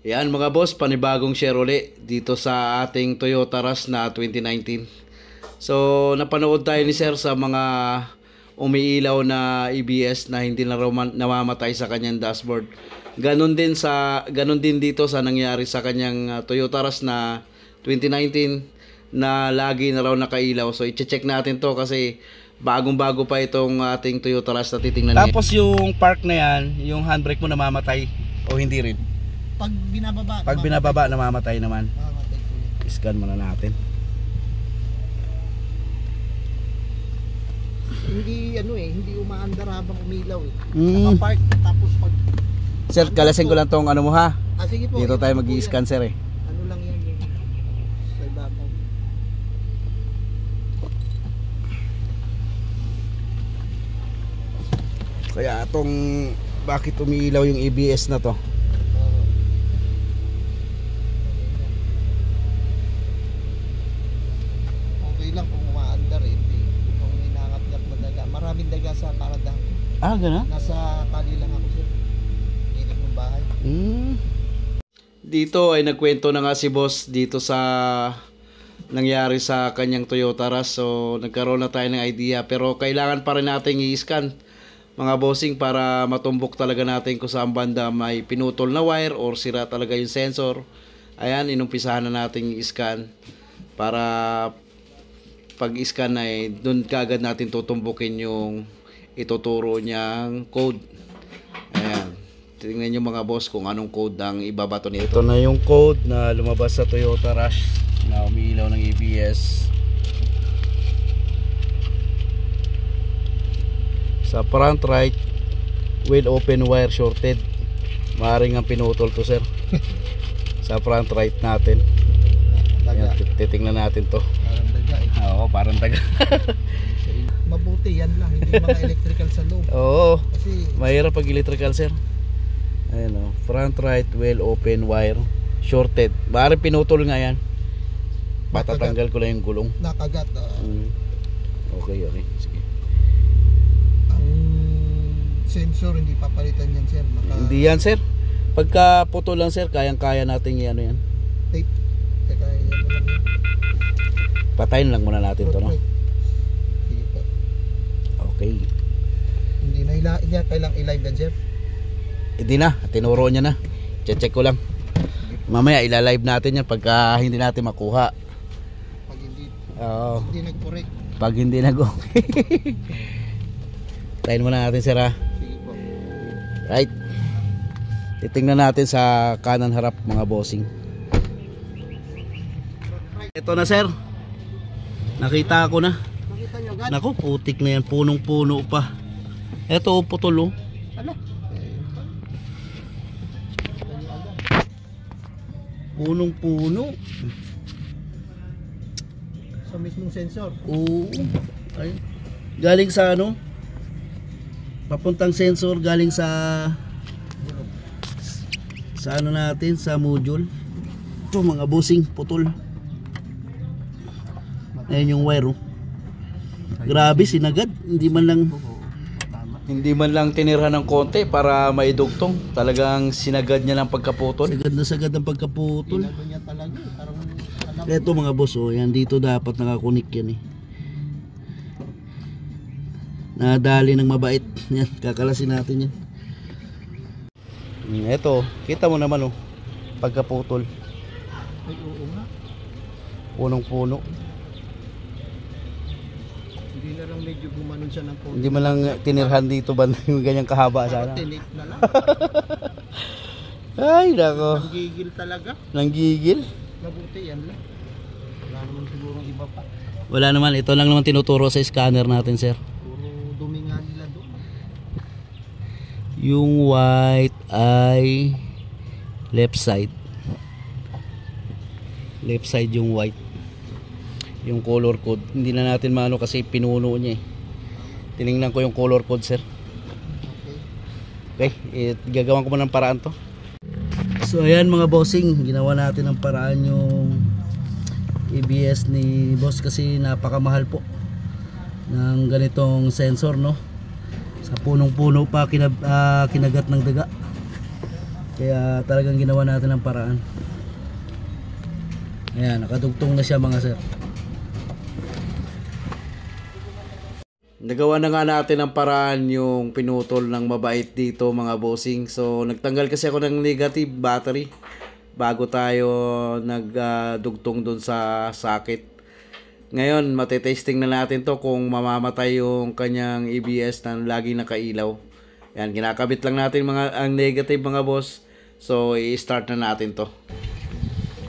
Yan mga boss, panibagong share uli dito sa ating Toyota Rush na 2019. So napanood tayo ni sir sa mga umiilaw na ABS na hindi na namamatay sa kanyang dashboard. Ganon din dito sa nangyari sa kanyang Toyota Rush na 2019 na lagi na raw nakailaw. So i-check natin to kasi bagong-bago pa itong ating Toyota Rush na titingnan niya. Tapos yung park na yan, yung handbrake mo namamatay o hindi rin? Pag binababa namamatay naman. I-scan muna natin. Hindi umaandar habang umilaw Naka-park tapos pag sir, kalasin ko lang tong ano mo ha. sige po. Dito tayo mag-i-scan sir eh. Ano lang yan sa ibabaw. Kaya itong bakit umiilaw yung ABS na to? Okay lang kung umaandar hindi. Kung inangat-ngat na daga. Maraming daga sa karadahan. Gano'n? Nasa kali lang ako sir. Gilid ng bahay. Dito ay nagkwento na nga si boss dito sa nangyari sa kanyang Toyota Rush. So nagkaroon na tayo ng idea, pero kailangan pa rin nating i-scan mga bossing para matumbok talaga natin kung saan banda may pinutol na wire or sira talaga yung sensor. Ayan, inumpisahan na nating i-scan para pag i-scan ay doon kagad natin tutumbukin yung ituturo niyang code. Ayan, tingnan nyo mga boss kung anong code ang ibabato nito. Ito na yung code na lumabas sa Toyota Rush na umiilaw ng ABS. Sa front right, with open wire shorted. Maaaring ang pinutol to sir. Sa front right natin. Ayan, titingnan natin to. Parang daga Oo, parang daga. Mabuti yan lang, hindi mga electrical sa loob. Oo, Kasi mahirap pag electrical sir. Ayan o, front right well open wire shorted. Maaaring pinutol nga yan. Patatanggal ko lang yung gulong. nakagat. Okay. Sige. Ang sensor hindi papalitan yan sir. Hindi yan sir. Pagka putol lang sir, kayang-kaya natin yan. Tape. Teka, yan mo lang yan. Patayin lang muna natin to, no? Sige po. Okay. Hindi na kailang i-live yan sir. Hindi na, tinuro niya na. Check ko lang. Mamaya ilalive natin yan pagka hindi natin makuha. Pag Oo. hindi nag-correct. Pag hindi nag-okay. Tayin muna natin sir ha. Sige po. Right. Titingnan natin sa kanan harap mga bossing. Ito na sir. Nakita ko na. Nakita nyo agad? Naku, putik na yan. Punong-puno pa. Ito, putol oh. Ala. Punong-puno. Sa mismong sensor. Oo. Ay. Galing sa ano? Papuntang sensor galing sa ano natin, sa module. Ito mga bossing, putol. Ayan yung wire oh. Grabe, sinagad. Hindi man lang tinirhan ng konti para maidugtong. Talagang sinagad niya ng pagkaputol. Sagad ang pagkaputol. Pinago niya talaga. Parang alam. Ito mga boss oh, yan dito dapat nakakunik yan eh. Nadali ng mabait. Yan, kakalasin natin yan. Ito, kita mo naman oh, pagkaputol. Ay, oo nga. Punong-puno. Hindi na lang medyo gumanon siya ng konti. Hindi man lang tinirhan dito ba yung ganyang kahaba sana. Tinik na lang. Ay, nako. Nanggigil talaga. Nanggigil. Mabuti yan lang. Wala naman sigurong iba pa. Wala naman, ito lang naman tinuturo sa scanner natin sir. Puro dumi nga nila doon. Yung white ay left side. Left side yung white. Yung color code hindi na natin maano kasi pinuno niya eh. Tiningnan ko yung color code sir. Okay, gagawin ko muna ng paraan to. So ayan mga bossing, ginawa natin ng paraan yung ABS ni boss kasi napakamahal po ng ganitong sensor no. Sa punong-puno pa kinagat ng daga. Kaya talagang ginawa natin ng paraan. Ayan, nakadugtong na siya mga sir. Nagawa na nga natin ang paraan yung pinutol ng mabait dito mga bossing. So nagtanggal kasi ako ng negative battery bago tayo nagdugtong dun sa socket. Ngayon matitesting na natin to kung mamamatay yung kanyang ABS na laging nakailaw. Yan, kinakabit lang natin ang negative mga boss. So i-start na natin to.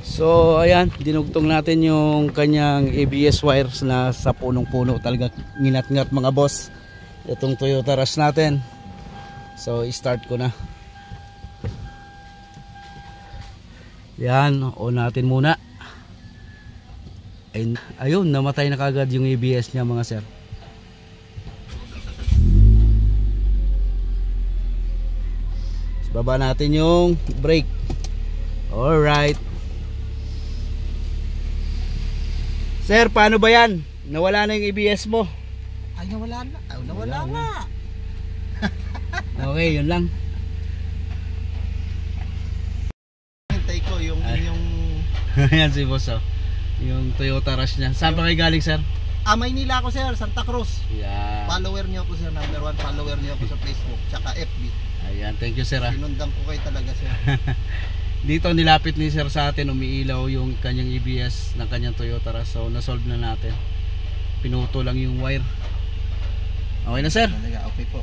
So ayan, dinugtong natin yung kanyang ABS wires na sa punong-puno, talaga nginat-ngat mga boss. Itong Toyota Rush natin. So i-start ko na. Yan, on natin muna. Ayun, namatay na kagad yung ABS niya mga sir. Baba natin yung brake. Alright. Sir, paano ba yan? Nawala na yung ABS mo. Ay, nawala na. Ay, nawala nga. Okay, yun lang. Hintay ko yung Ayan si boss oh. Yung Toyota Rush niya. Saan pa kayo galing sir? Maynila ako sir, Santa Cruz. Yeah. Follower niyo ako sir, number 1 follower niyo ako sa Facebook, tsaka FB. Ayan, thank you sir ah. Sinundan ko kayo talaga sir. Dito nilapit ni sir sa atin, umiilaw yung kanyang ABS ng kanyang Toyota Rush. So nasolve na natin. Pinuto lang yung wire. Okay na sir? Talaga, okay po.